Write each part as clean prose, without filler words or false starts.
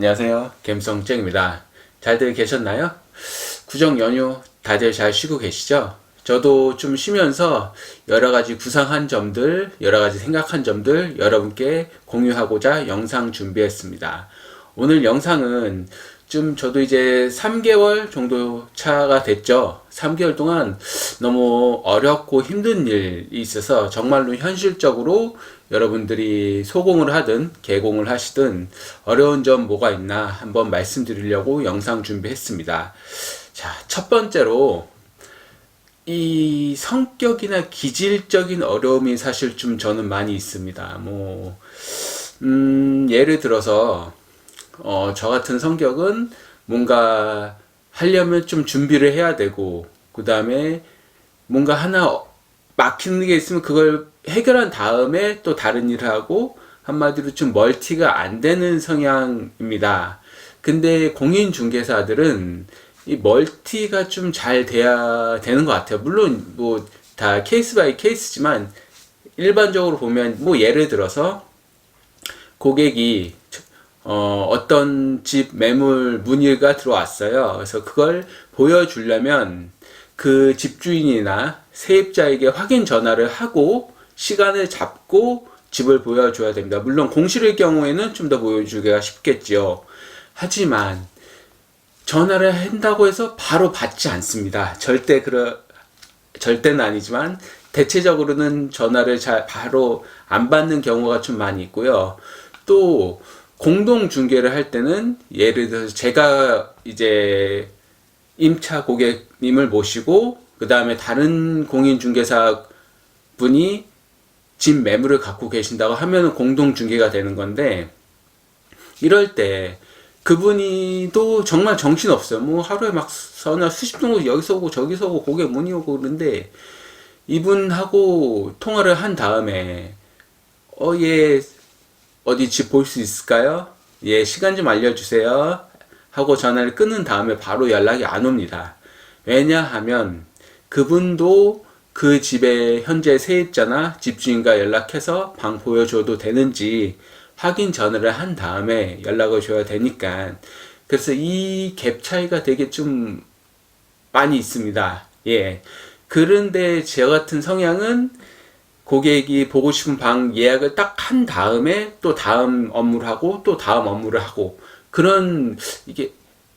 안녕하세요. 갬성쟁입니다. 잘들 계셨나요? 구정 연휴 다들 잘 쉬고 계시죠? 저도 좀 쉬면서 여러 가지 구상한 점들, 여러 가지 생각한 점들 여러분께 공유하고자 영상 준비했습니다. 오늘 영상은 좀 저도 이제 3개월 정도 차가 됐죠. 3개월 동안 너무 어렵고 힘든 일이 있어서 정말로 현실적으로 여러분들이 소공을 하든 개공을 하시든 어려운 점 뭐가 있나 한번 말씀드리려고 영상 준비했습니다. 자, 첫 번째로 이 성격이나 기질적인 어려움이 사실 좀 저는 많이 있습니다. 예를 들어서 저 같은 성격은 뭔가 하려면 좀 준비를 해야 되고, 그 다음에 뭔가 하나 막히는 게 있으면 그걸 해결한 다음에 또 다른 일을 하고, 한마디로 좀 멀티가 안 되는 성향입니다. 근데 공인중개사들은 이 멀티가 좀 잘 돼야 되는 것 같아요. 물론 뭐 다 케이스 바이 케이스지만 일반적으로 보면 뭐 예를 들어서 고객이 어떤 집 매물 문의가 들어왔어요. 그래서 그걸 보여주려면 그 집주인이나 세입자에게 확인 전화를 하고 시간을 잡고 집을 보여줘야 됩니다. 물론 공실일 경우에는 좀 더 보여주기가 쉽겠지요. 하지만 전화를 한다고 해서 바로 받지 않습니다. 절대는 아니지만 대체적으로는 전화를 바로 안 받는 경우가 좀 많이 있고요. 또 공동 중개를 할 때는 예를 들어서 제가 이제 임차 고객님을 모시고 그 다음에 다른 공인중개사 분이 집 매물을 갖고 계신다고 하면 공동 중개가 되는 건데, 이럴 때 그분이도 정말 정신없어요. 뭐 하루에 막 서너 수십 통 여기서 오고 저기서 오고 고객 문의 오고 그러는데, 이분하고 통화를 한 다음에 예, 어디 집 볼 수 있을까요? 예, 시간 좀 알려주세요 하고 전화를 끊은 다음에 바로 연락이 안 옵니다. 왜냐하면 그분도 그 집의 현재 세입자나 집주인과 연락해서 방 보여줘도 되는지 확인 전화를 한 다음에 연락을 줘야 되니까, 그래서 이 갭 차이가 되게 좀 많이 있습니다. 예. 그런데 저 같은 성향은 고객이 보고 싶은 방 예약을 딱 한 다음에 또 다음 업무를 하고 또 다음 업무를 하고, 그런 이게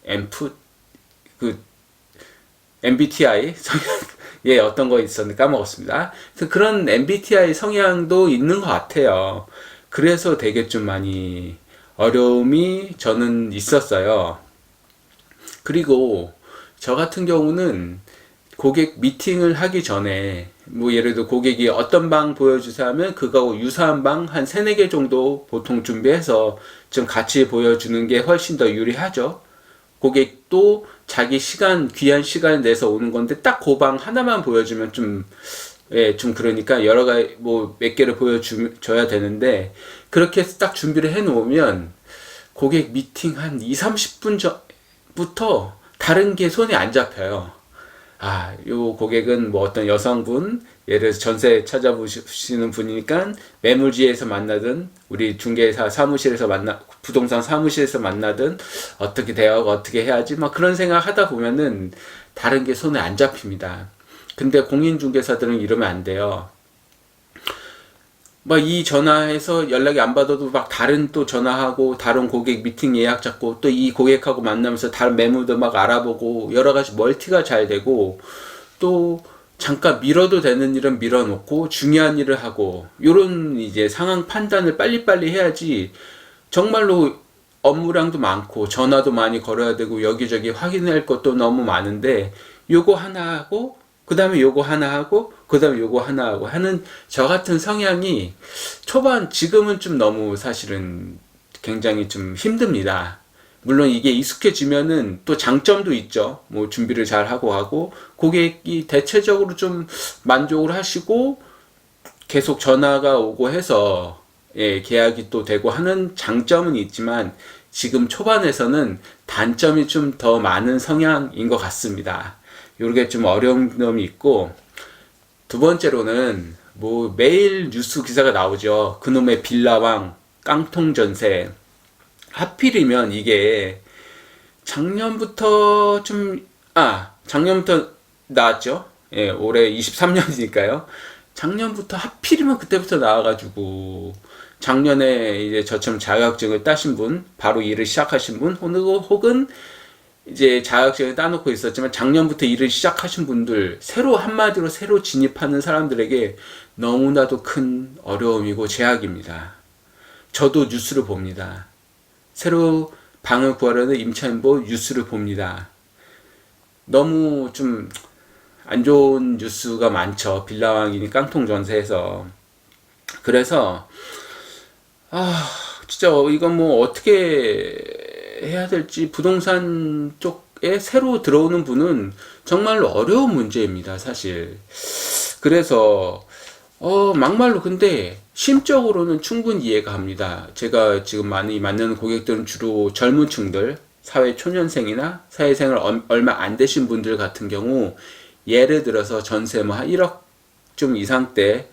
엠프 그 MBTI 성향 예, 어떤 거 있었는데 까먹었습니다. 그래서 그런 MBTI 성향도 있는 것 같아요. 그래서 되게 좀 많이 어려움이 저는 있었어요. 그리고 저 같은 경우는 고객 미팅을 하기 전에 뭐 예를 들어 고객이 어떤 방 보여주세요 하면 그거하고 유사한 방 한 3, 4개 정도 보통 준비해서 좀 같이 보여주는 게 훨씬 더 유리하죠. 고객도 자기 시간, 귀한 시간 내서 오는 건데 딱 그 방 하나만 보여주면 좀, 예, 좀 그러니까 여러 가지 뭐 몇 개를 보여줘야 되는데, 그렇게 해서 딱 준비를 해 놓으면 고객 미팅 한 2, 30분 전부터 다른 게 손에 안 잡혀요. 아, 요 고객은 뭐 어떤 여성분, 예를 들어서 전세 찾아보시는 분이니까 매물지에서 만나든 우리 중개사 사무실에서 부동산 사무실에서 만나든 어떻게 대화하고 어떻게 해야지 막 그런 생각 하다 보면은 다른 게 손에 안 잡힙니다. 근데 공인중개사들은 이러면 안 돼요. 막 이 전화해서 연락이 안 받아도 막 다른 또 전화하고 다른 고객 미팅 예약 잡고 또 이 고객하고 만나면서 다른 매물도 막 알아보고 여러 가지 멀티가 잘 되고, 또 잠깐 미뤄도 되는 일은 미뤄놓고 중요한 일을 하고, 요런 이제 상황 판단을 빨리빨리 해야지. 정말로 업무량도 많고 전화도 많이 걸어야 되고 여기저기 확인할 것도 너무 많은데, 요거 하나 하고 그 다음에 요거 하나 하고 그 다음에 요거 하나 하고 하는 저 같은 성향이 초반, 지금은 좀 너무 사실은 굉장히 좀 힘듭니다. 물론 이게 익숙해지면은 또 장점도 있죠. 뭐 준비를 잘 하고 고객이 대체적으로 좀 만족을 하시고 계속 전화가 오고 해서 예, 계약이 또 되고 하는 장점은 있지만, 지금 초반에서는 단점이 좀 더 많은 성향인 것 같습니다. 요게 좀 어려운 점이 있고, 두 번째로는 뭐 매일 뉴스 기사가 나오죠. 그놈의 빌라왕 깡통 전세. 하필이면 이게 작년부터 작년부터 나왔죠. 예, 올해 23년이니까요. 작년부터 하필이면 그때부터 나와가지고 작년에 이제 저처럼 자격증을 따신 분, 바로 일을 시작하신 분, 혹은 이제 자격증을 따놓고 있었지만 작년부터 일을 시작하신 분들, 한마디로 새로 진입하는 사람들에게 너무나도 큰 어려움이고 제약입니다. 저도 뉴스를 봅니다. 새로 방을 구하려는 임차인보 뉴스를 봅니다. 너무 좀 안 좋은 뉴스가 많죠. 빌라왕이니 깡통 전세에서. 그래서 진짜 이건 뭐 어떻게 해야 될지, 부동산 쪽에 새로 들어오는 분은 정말로 어려운 문제입니다, 사실. 그래서 막말로, 근데 심적으로는 충분히 이해가 갑니다. 제가 지금 많이 만나는 고객들은 주로 젊은 층들, 사회 초년생이나 사회생활 얼마 안 되신 분들 같은 경우, 예를 들어서 전세 뭐 한 1억 좀 이상대,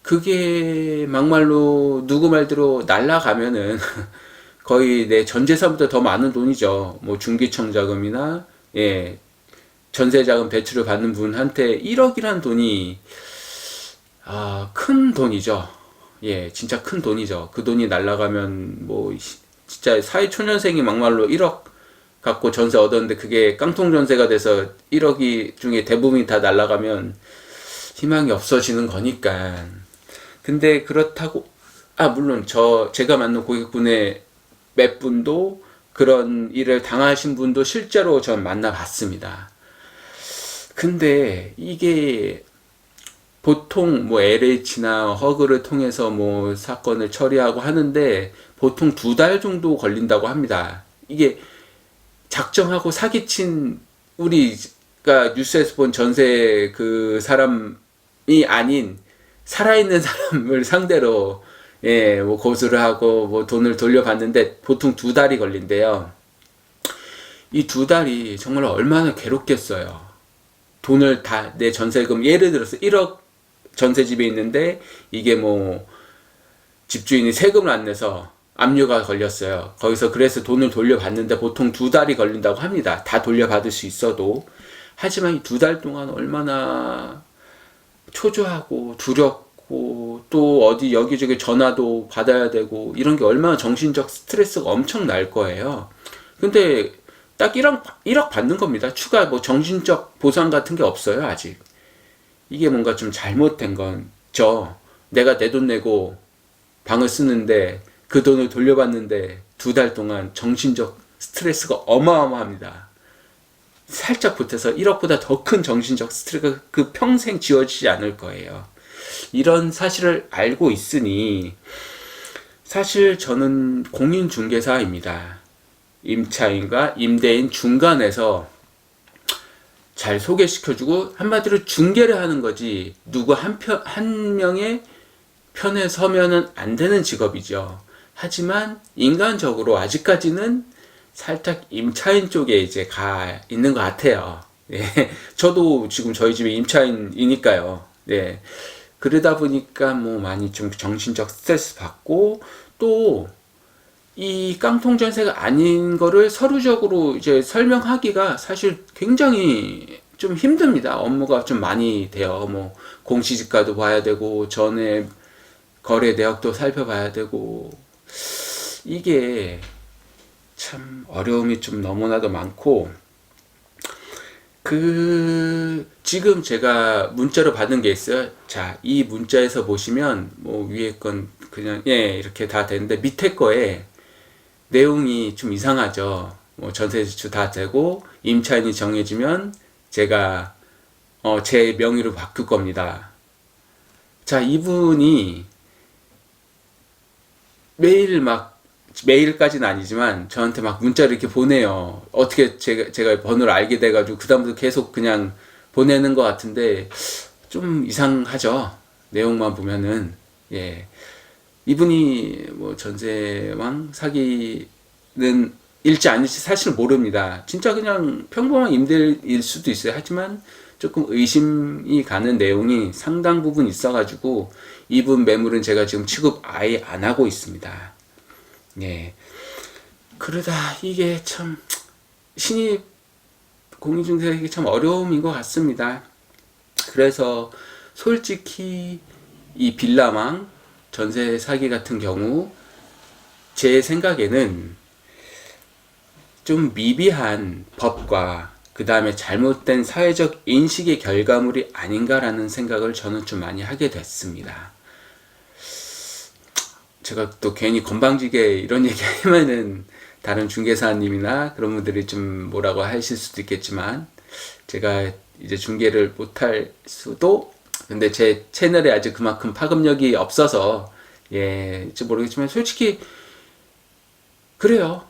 그게 막말로 누구 말대로 날라가면은 거의 내 전 재산보다 더 많은 돈이죠. 뭐 중기청 자금이나 전세자금 대출을 받는 분한테 1억이란 돈이 큰 돈이죠. 예, 진짜 큰 돈이죠. 그 돈이 날라가면 뭐 진짜 사회 초년생이 막말로 1억 갖고 전세 얻었는데 그게 깡통 전세가 돼서 1억이 중에 대부분이 다 날라가면 희망이 없어지는 거니까. 근데 그렇다고 물론 제가 만난 고객분의 몇 분도 그런 일을 당하신 분도 실제로 전 만나봤습니다. 근데 이게 보통 뭐 LH나 허그를 통해서 뭐 사건을 처리하고 하는데 보통 2달 정도 걸린다고 합니다. 이게 작정하고 사기친, 우리가 뉴스에서 본 전세 그 사람이 아닌 살아있는 사람을 상대로 뭐 고소를 하고 뭐 돈을 돌려받는데 보통 2달이 걸린대요. 이 2달이 정말 얼마나 괴롭겠어요. 돈을 다, 내 전세금, 예를 들어서 1억 전세집에 있는데 이게 뭐 집주인이 세금을 안 내서 압류가 걸렸어요. 거기서 그래서 돈을 돌려받는데 보통 2달이 걸린다고 합니다. 다 돌려받을 수 있어도. 하지만 이 2달 동안 얼마나 초조하고 두렵고, 또 어디 여기저기 전화도 받아야 되고, 이런 게 얼마나 정신적 스트레스가 엄청 날 거예요. 근데 딱 1억 받는 겁니다. 추가 뭐 정신적 보상 같은 게 없어요, 아직. 이게 뭔가 좀 잘못된 건죠. 내가 내 돈 내고 방을 쓰는데 그 돈을 돌려받는데 2달 동안 정신적 스트레스가 어마어마합니다. 살짝 보태서 1억보다 더 큰 정신적 스트레스가 그 평생 지워지지 않을 거예요. 이런 사실을 알고 있으니, 사실 저는 공인중개사입니다. 임차인과 임대인 중간에서 잘 소개시켜주고 한마디로 중개를 하는 거지, 누구 한 명의 편에 서면은 안 되는 직업이죠. 하지만 인간적으로 아직까지는 살짝 임차인 쪽에 이제 가 있는 것 같아요. 예. 저도 지금 저희 집에 임차인이니까요. 네. 그러다 보니까 뭐 많이 좀 정신적 스트레스 받고, 또 이 깡통 전세가 아닌 거를 서류적으로 이제 설명하기가 사실 굉장히 좀 힘듭니다. 업무가 좀 많이 돼요. 뭐 공시지가도 봐야 되고, 전에 거래 내역도 살펴봐야 되고, 이게 참 어려움이 좀 너무나도 많고, 지금 제가 문자로 받은 게 있어요. 자, 이 문자에서 보시면 뭐 위에 건 그냥 이렇게 다 되는데 밑에 거에 내용이 좀 이상하죠. 뭐 전세 지출 다 되고 임차인이 정해지면 제가 제 명의로 바꿀 겁니다. 자, 이분이 매일까지는 아니지만 저한테 막 문자를 이렇게 보내요. 어떻게 제가 번호를 알게 돼가지고 그다음부터 계속 그냥 보내는 것 같은데 좀 이상하죠. 내용만 보면은. 예. 이분이 뭐 전세왕 사기는 일지 아닐지 사실 모릅니다. 진짜 그냥 평범한 임대일 수도 있어요. 하지만 조금 의심이 가는 내용이 상당 부분 있어가지고 이분 매물은 제가 지금 취급 아예 안 하고 있습니다. 예. 그러다 이게 참 신입 공인중개사에게 참 어려움인 것 같습니다. 그래서 솔직히 이 빌라망 전세 사기 같은 경우 제 생각에는 좀 미비한 법과 그 다음에 잘못된 사회적 인식의 결과물이 아닌가라는 생각을 저는 좀 많이 하게 됐습니다. 제가 또 괜히 건방지게 이런 얘기 하면은 다른 중개사님이나 그런 분들이 좀 뭐라고 하실 수도 있겠지만, 제가 이제 중개를 못할 수도, 근데 제 채널에 아직 그만큼 파급력이 없어서 모르겠지만 솔직히 그래요.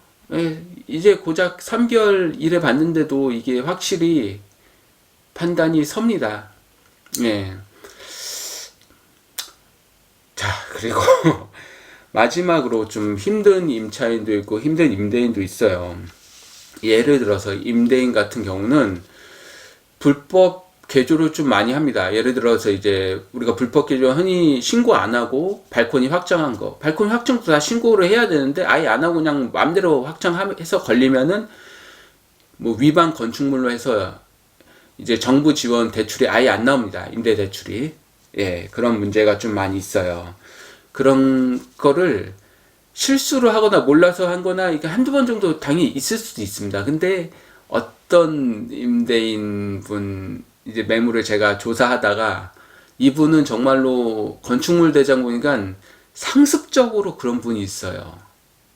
이제 고작 3개월 일해 봤는데도 이게 확실히 판단이 섭니다. 자, 그리고 마지막으로 좀 힘든 임차인도 있고 힘든 임대인도 있어요. 예를 들어서 임대인 같은 경우는 불법 개조를 좀 많이 합니다. 예를 들어서 이제 우리가 불법 개조 흔히 신고 안 하고 발코니 확장한 거, 발코니 확장도 다 신고를 해야 되는데 아예 안 하고 그냥 마음대로 확장해서 걸리면은 뭐 위반 건축물로 해서 이제 정부 지원 대출이 아예 안 나옵니다. 임대 대출이. 그런 문제가 좀 많이 있어요. 그런 거를 실수를 하거나 몰라서 한 거나 이게 한두 번 정도 당연히 있을 수도 있습니다. 근데 어떤 임대인 분 이제 매물을 제가 조사하다가 이분은 정말로 건축물 대장 보니까 상습적으로 그런 분이 있어요.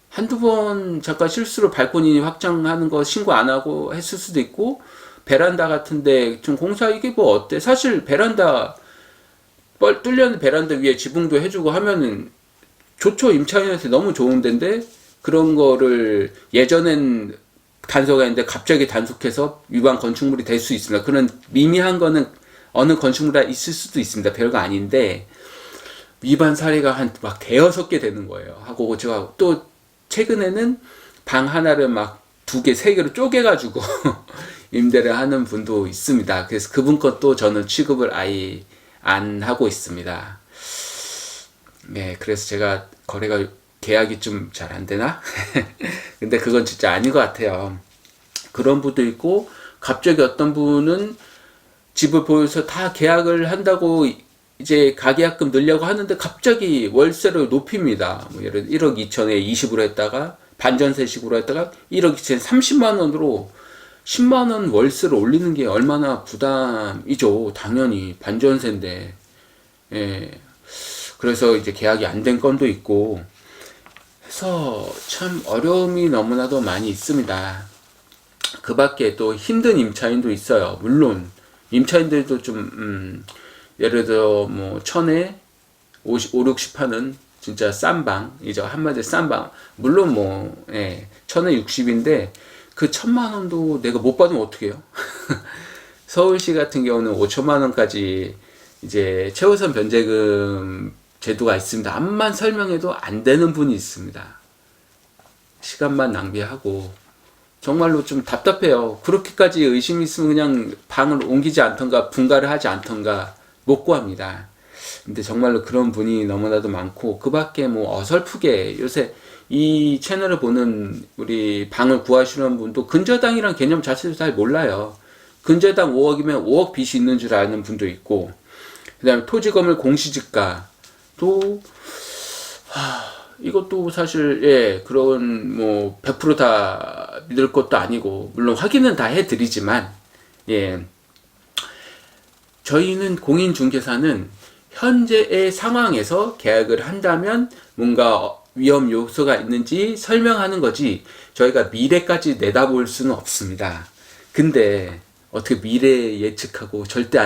한두 번 잠깐 실수로 발코니 확장하는 거 신고 안 하고 했을 수도 있고, 베란다 같은데 좀 공사 이게 뭐 어때? 사실 베란다 뚫려있는 베란다 위에 지붕도 해주고 하면은 좋죠. 임차인한테 너무 좋은 데인데 그런 거를 예전엔 단속했는데 갑자기 단속해서 위반 건축물이 될 수 있습니다. 그런 미미한 거는 어느 건축물에 있을 수도 있습니다. 별거 아닌데 위반 사례가 한 막 대여섯 개 되는 거예요. 하고 제가 또 최근에는 방 하나를 막 2개, 3개로 쪼개가지고 임대를 하는 분도 있습니다. 그래서 그분 것도 저는 취급을 아예 안 하고 있습니다. 그래서 제가 계약이 좀 잘 안 되나? 근데 그건 진짜 아닌 것 같아요. 그런 분도 있고, 갑자기 어떤 분은 집을 보여서 다 계약을 한다고 이제 가계약금 넣으려고 하는데 갑자기 월세를 높입니다. 뭐 예를 들어 1억 2천에 20으로 했다가 반전세식으로 했다가 1억 2천에 30만 원으로 10만 원 월세를 올리는 게 얼마나 부담이죠. 당연히 반전세인데. 그래서 이제 계약이 안 된 건도 있고 해서 참 어려움이 너무나도 많이 있습니다. 그 밖에 또 힘든 임차인도 있어요. 물론 임차인들도 좀 예를 들어 뭐 1000에 5, 60 하는 진짜 싼 방, 이제 한마디로 싼 방, 물론 뭐 1000에 60인데 그 1000만 원도 내가 못 받으면 어떡해요? 서울시 같은 경우는 5천만 원까지 이제 최우선 변제금 제도가 있습니다. 암만 설명해도 안 되는 분이 있습니다. 시간만 낭비하고 정말로 좀 답답해요. 그렇게까지 의심이 있으면 그냥 방을 옮기지 않던가 분가를 하지 않던가 못 구합니다. 근데 정말로 그런 분이 너무나도 많고, 그 밖에 뭐 어설프게 요새 이 채널을 보는 우리 방을 구하시는 분도 근저당이란 개념 자체도 잘 몰라요. 근저당 5억이면 5억 빚이 있는 줄 아는 분도 있고, 그 다음에 토지건물 공시지가 또 이것도 사실 그런 뭐 100%다 믿을 것도 아니고, 물론 확인은 다 해드리지만 저희는 공인중개사는 현재의 상황에서 계약을 한다면 뭔가 위험 요소가 있는지 설명하는 거지 저희가 미래까지 내다볼 수는 없습니다. 근데 어떻게 미래 예측하고 절대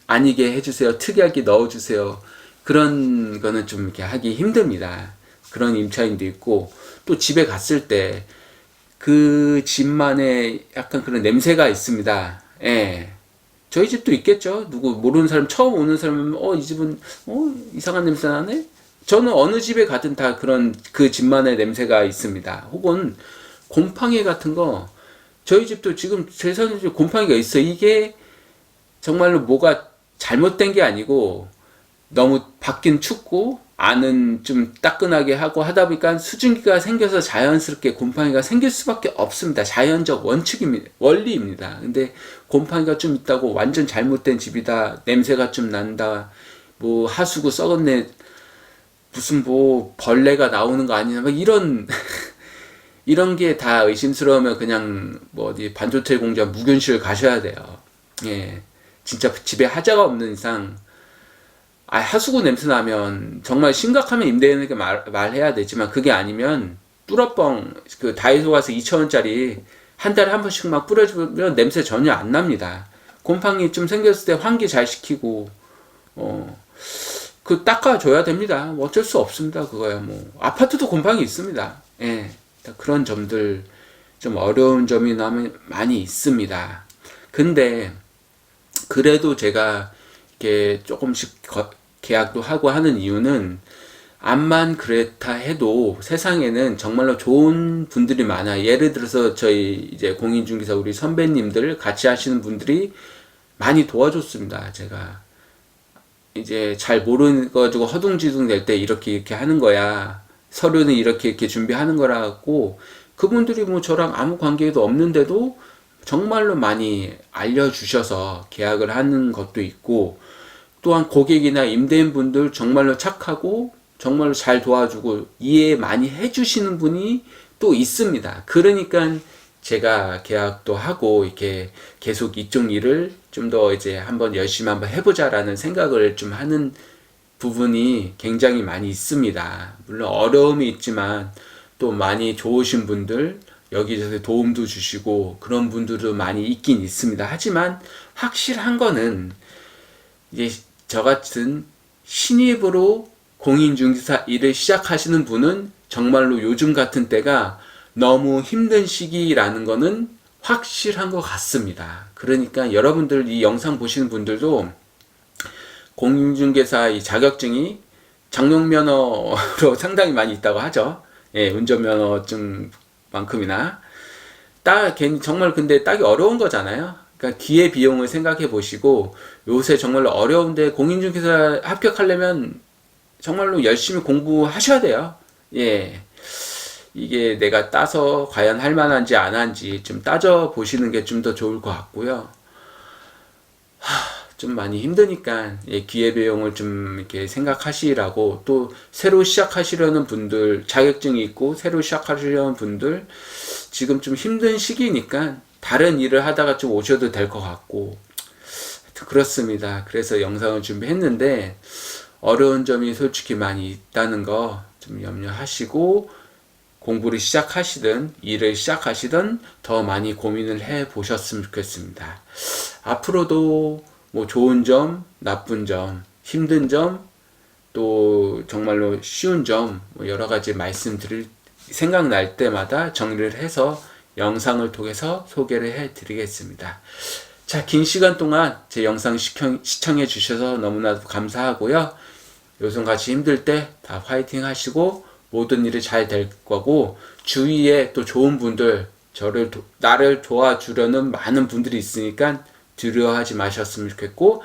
아니게 해주세요, 특이하게 넣어주세요, 그런 거는 좀 이렇게 하기 힘듭니다. 그런 임차인도 있고, 또 집에 갔을 때 그 집만의 약간 그런 냄새가 있습니다. 저희 집도 있겠죠. 누구 모르는 사람, 처음 오는 사람은 이 집은 이상한 냄새 나네. 저는 어느 집에 가든 다 그런 그 집만의 냄새가 있습니다. 혹은 곰팡이 같은 거, 저희 집도 지금 제 사는 집 곰팡이가 있어요. 이게 정말로 뭐가 잘못된 게 아니고 너무 밖은 춥고 안은 좀 따끈하게 하고 하다 보니까 수증기가 생겨서 자연스럽게 곰팡이가 생길 수밖에 없습니다. 자연적 원리입니다. 근데 곰팡이가 좀 있다고 완전 잘못된 집이다, 냄새가 좀 난다, 뭐 하수구 썩었네, 무슨 뭐 벌레가 나오는 거 아니냐, 막 이런 이런 게 다 의심스러우면 그냥 뭐 어디 반도체 공장 무균실 가셔야 돼요. 예, 진짜 집에 하자가 없는 이상, 하수구 냄새 나면 정말 심각하면 임대인에게 말해야 되지만, 그게 아니면 뚫어뻥 그 다이소 가서 2,000원짜리 한 달에 한 번씩만 뿌려주면 냄새 전혀 안 납니다. 곰팡이 좀 생겼을 때 환기 잘 시키고 그 닦아줘야 됩니다. 뭐 어쩔 수 없습니다. 그거야 뭐. 아파트도 곰팡이 있습니다. 예, 그런 점들 좀 어려운 점이 많이 있습니다. 근데 그래도 제가 이렇게 조금씩 계약도 하고 하는 이유는, 암만 그렇다 해도 세상에는 정말로 좋은 분들이 많아요. 예를 들어서 저희 이제 공인중개사 우리 선배님들 같이 하시는 분들이 많이 도와줬습니다. 제가 이제 잘 모르는 거 가지고 허둥지둥 될 때 이렇게 하는 거야, 서류는 이렇게 준비하는 거라고, 그분들이 뭐 저랑 아무 관계도 없는데도 정말로 많이 알려주셔서 계약을 하는 것도 있고, 또한 고객이나 임대인분들 정말로 착하고 정말로 잘 도와주고 이해 많이 해주시는 분이 또 있습니다. 그러니까 제가 계약도 하고 이렇게 계속 이쪽 일을 좀 더 이제 한번 열심히 한번 해보자라는 생각을 좀 하는 부분이 굉장히 많이 있습니다. 물론 어려움이 있지만 또 많이 좋으신 분들, 여기저기 도움도 주시고 그런 분들도 많이 있긴 있습니다. 하지만 확실한 거는, 이제 저 같은 신입으로 공인중개사 일을 시작하시는 분은 정말로 요즘 같은 때가 너무 힘든 시기라는 거는 확실한 것 같습니다. 그러니까 여러분들 이 영상 보시는 분들도 공인중개사 이 자격증이 장롱면허로 상당히 많이 있다고 하죠. 예, 운전면허증만큼이나 괜히 정말 근데 따기 어려운 거잖아요. 그러니까 기회 비용을 생각해 보시고, 요새 정말로 어려운데 공인중개사 합격하려면 정말로 열심히 공부하셔야 돼요. 예, 이게 내가 따서 과연 할 만한지 안 한지 좀 따져 보시는 게 좀 더 좋을 것 같고요. 좀 많이 힘드니까 기회비용을 좀 이렇게 생각하시라고, 또 새로 시작하시려는 분들, 자격증이 있고 새로 시작하시려는 분들, 지금 좀 힘든 시기니까 다른 일을 하다가 좀 오셔도 될 것 같고, 그렇습니다. 그래서 영상을 준비했는데 어려운 점이 솔직히 많이 있다는 거 좀 염려하시고, 공부를 시작하시든 일을 시작하시든 더 많이 고민을 해 보셨으면 좋겠습니다. 앞으로도 뭐 좋은 점, 나쁜 점, 힘든 점, 또 정말로 쉬운 점, 뭐 여러 가지 말씀드릴 생각날 때마다 정리를 해서 영상을 통해서 소개를 해 드리겠습니다. 자, 긴 시간 동안 제 영상 시청해 주셔서 너무나도 감사하고요. 요즘 같이 힘들 때 다 화이팅 하시고 모든 일이 잘 될 거고, 주위에 또 좋은 분들, 나를 도와주려는 많은 분들이 있으니까 두려워하지 마셨으면 좋겠고,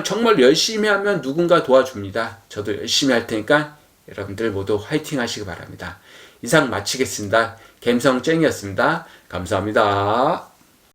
정말 열심히 하면 누군가 도와줍니다. 저도 열심히 할 테니까 여러분들 모두 화이팅 하시기 바랍니다. 이상 마치겠습니다. 갬성쨍이었습니다. 감사합니다.